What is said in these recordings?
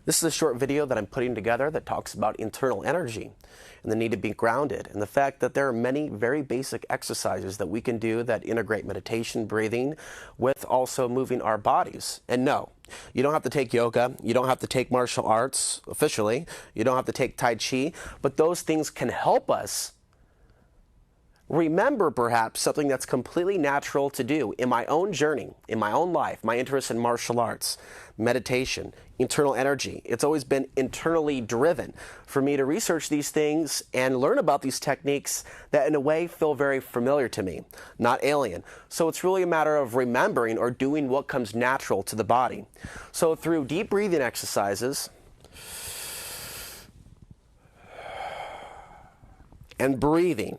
This is a short video that I'm putting together that talks about internal energy and the need to be grounded, and the fact that there are many very basic exercises that we can do that integrate meditation, breathing, with also moving our bodies. And no, you don't have to take yoga, you don't have to take martial arts officially, you don't have to take Tai Chi, but those things can help us remember perhaps something that's completely natural to do in my own journey, in my own life, my interest in martial arts, meditation, internal energy. It's always been internally driven for me to research these things and learn about these techniques that in a way feel very familiar to me, not alien. So it's really a matter of remembering or doing what comes natural to the body. So through deep breathing exercises and breathing,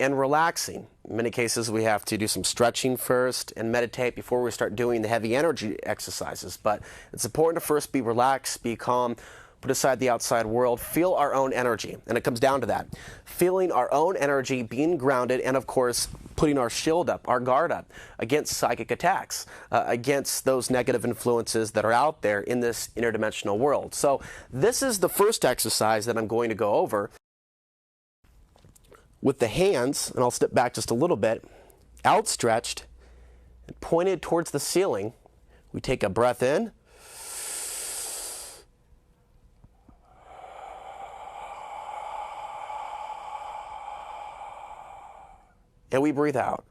and relaxing. In many cases, we have to do some stretching first and meditate before we start doing the heavy energy exercises. But it's important to first be relaxed, be calm, put aside the outside world, feel our own energy. And it comes down to that. Feeling our own energy, being grounded, and of course, putting our shield up, our guard up against psychic attacks, against those negative influences that are out there in this interdimensional world. So this is the first exercise that I'm going to go over. With the hands, and I'll step back just a little bit, outstretched and pointed towards the ceiling, we take a breath in. And we breathe out.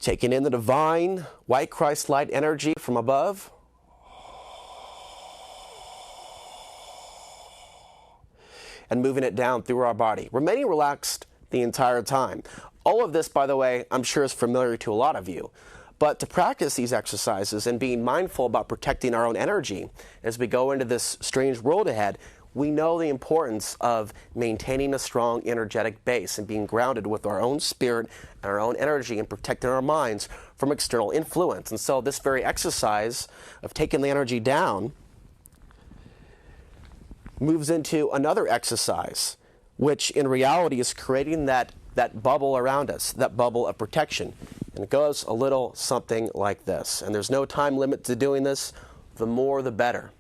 Taking in the divine, white Christ light energy from above. And moving it down through our body, remaining relaxed the entire time. All of this, by the way, I'm sure is familiar to a lot of you. But to practice these exercises and being mindful about protecting our own energy as we go into this strange world ahead, we know the importance of maintaining a strong energetic base and being grounded with our own spirit and our own energy and protecting our minds from external influence. And so this very exercise of taking the energy down moves into another exercise, which in reality is creating that bubble around us, that bubble of protection. And it goes a little something like this. And there's no time limit to doing this. The more, the better.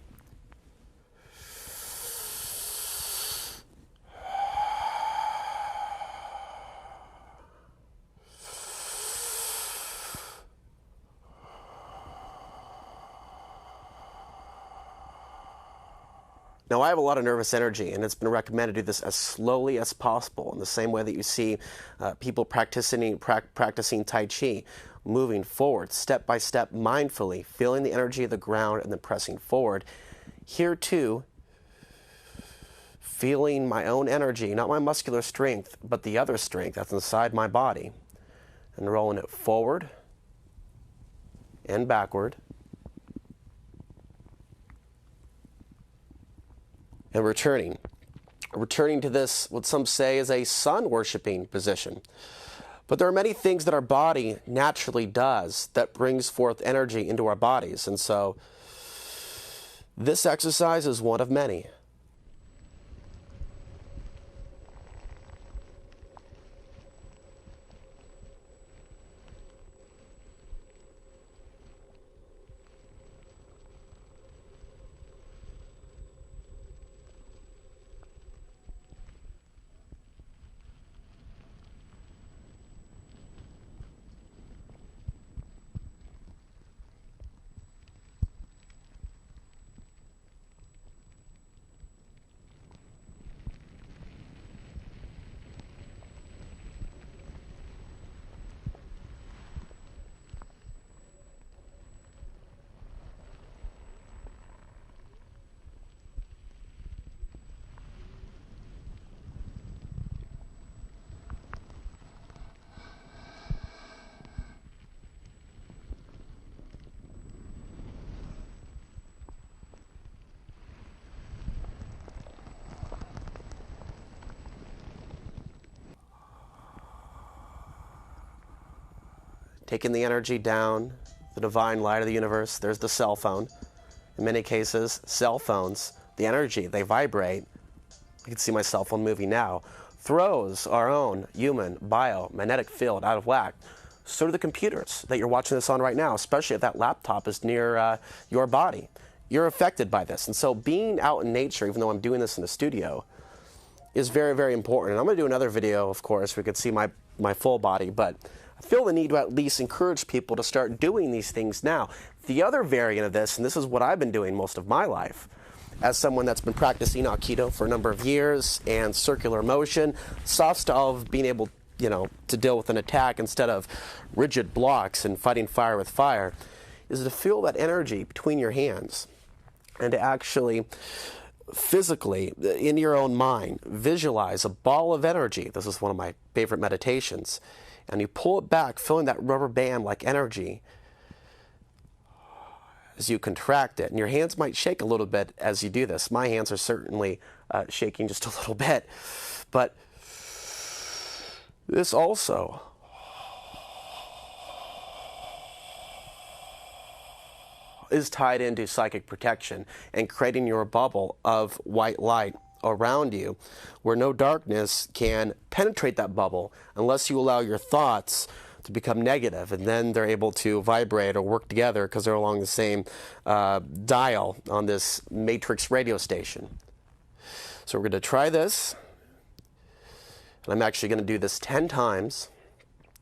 Now, I have a lot of nervous energy, and it's been recommended to do this as slowly as possible, in the same way that you see people practicing Tai Chi, moving forward, step by step, mindfully, feeling the energy of the ground and then pressing forward. Here, too, feeling my own energy, not my muscular strength, but the other strength that's inside my body, and rolling it forward and backward. And returning to this, what some say is a sun-worshipping position. But there are many things that our body naturally does that brings forth energy into our bodies. And so this exercise is one of many. Taking the energy down, the divine light of the universe. There's the cell phone. In many cases, cell phones, the energy, they vibrate. You can see my cell phone moving now. Throws our own human biomagnetic field out of whack. So do the computers that you're watching this on right now, especially if that laptop is near your body. You're affected by this. And so being out in nature, even though I'm doing this in the studio, is very, very important. And I'm going to do another video, of course, where you can see my full body, but I feel the need to at least encourage people to start doing these things now. The other variant of this, and this is what I've been doing most of my life, as someone that's been practicing Aikido for a number of years and circular motion, soft style of being able, to deal with an attack instead of rigid blocks and fighting fire with fire, is to feel that energy between your hands and to actually physically, in your own mind, visualize a ball of energy. This is one of my favorite meditations. And you pull it back, feeling that rubber band like energy as you contract it. And your hands might shake a little bit as you do this. My hands are certainly shaking just a little bit. But this also is tied into psychic protection and creating your bubble of white light around you where no darkness can penetrate that bubble unless you allow your thoughts to become negative, and then they're able to vibrate or work together because they're along the same dial on this matrix radio station. So we're going to try this, and I'm actually going to do this 10 times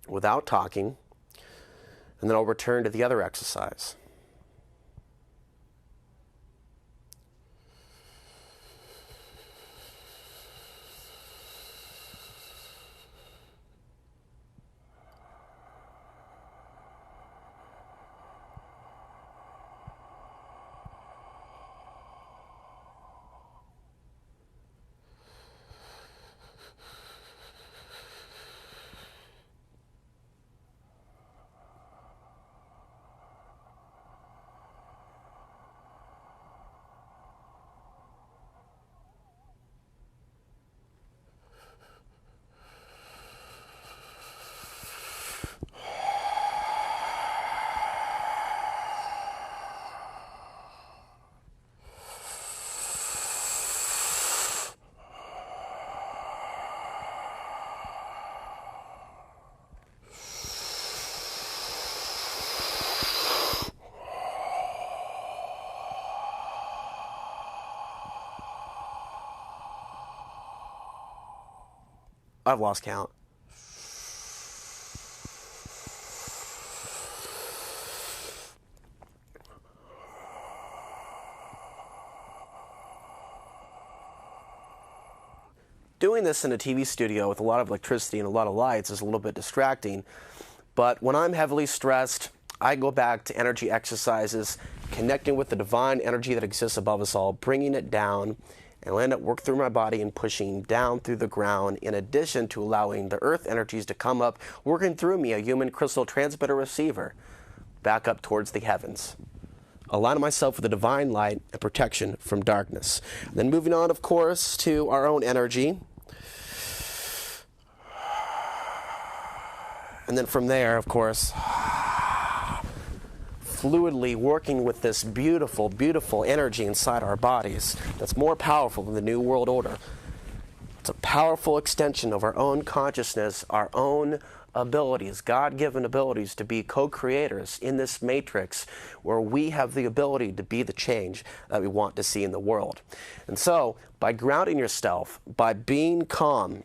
without talking, and then I'll return to the other exercise. I've lost count. Doing this in a TV studio with a lot of electricity and a lot of lights is a little bit distracting, but when I'm heavily stressed, I go back to energy exercises, connecting with the divine energy that exists above us all, bringing it down, and let it work through my body and pushing down through the ground, in addition to allowing the earth energies to come up, working through me, a human crystal transmitter receiver, back up towards the heavens. Aligning myself with the divine light and protection from darkness. Then moving on, of course, to our own energy. And then from there, of course, fluidly working with this beautiful, beautiful energy inside our bodies that's more powerful than the New World Order. It's a powerful extension of our own consciousness, our own abilities, God-given abilities to be co-creators in this matrix where we have the ability to be the change that we want to see in the world. And so, by grounding yourself, by being calm,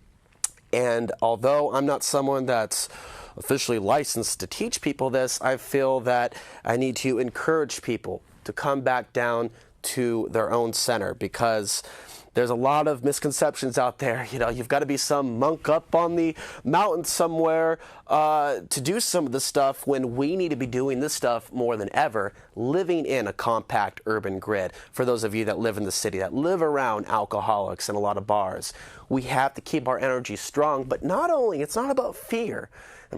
and although I'm not someone that's officially licensed to teach people this, I feel that I need to encourage people to come back down to their own center, because there's a lot of misconceptions out there. You've got to be some monk up on the mountain somewhere to do some of this stuff, when we need to be doing this stuff more than ever, living in a compact urban grid. For those of you that live in the city, that live around alcoholics and a lot of bars, we have to keep our energy strong. But not only, it's not about fear,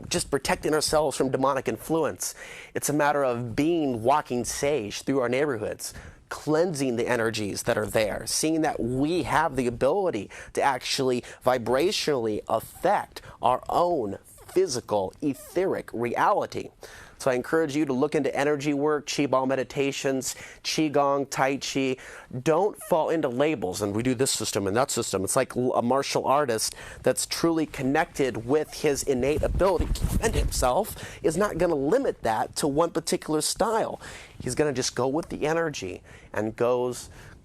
just protecting ourselves from demonic influence. It's a matter of being walking sage through our neighborhoods, cleansing the energies that are there, seeing that we have the ability to actually vibrationally affect our own physical, etheric reality. So I encourage you to look into energy work, Qi ball meditations, Qigong, Tai Chi. Don't fall into labels and we do this system and that system. It's like a martial artist that's truly connected with his innate ability to defend himself is not going to limit that to one particular style. He's going to just go with the energy and go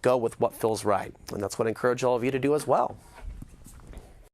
with what feels right. And that's what I encourage all of you to do as well.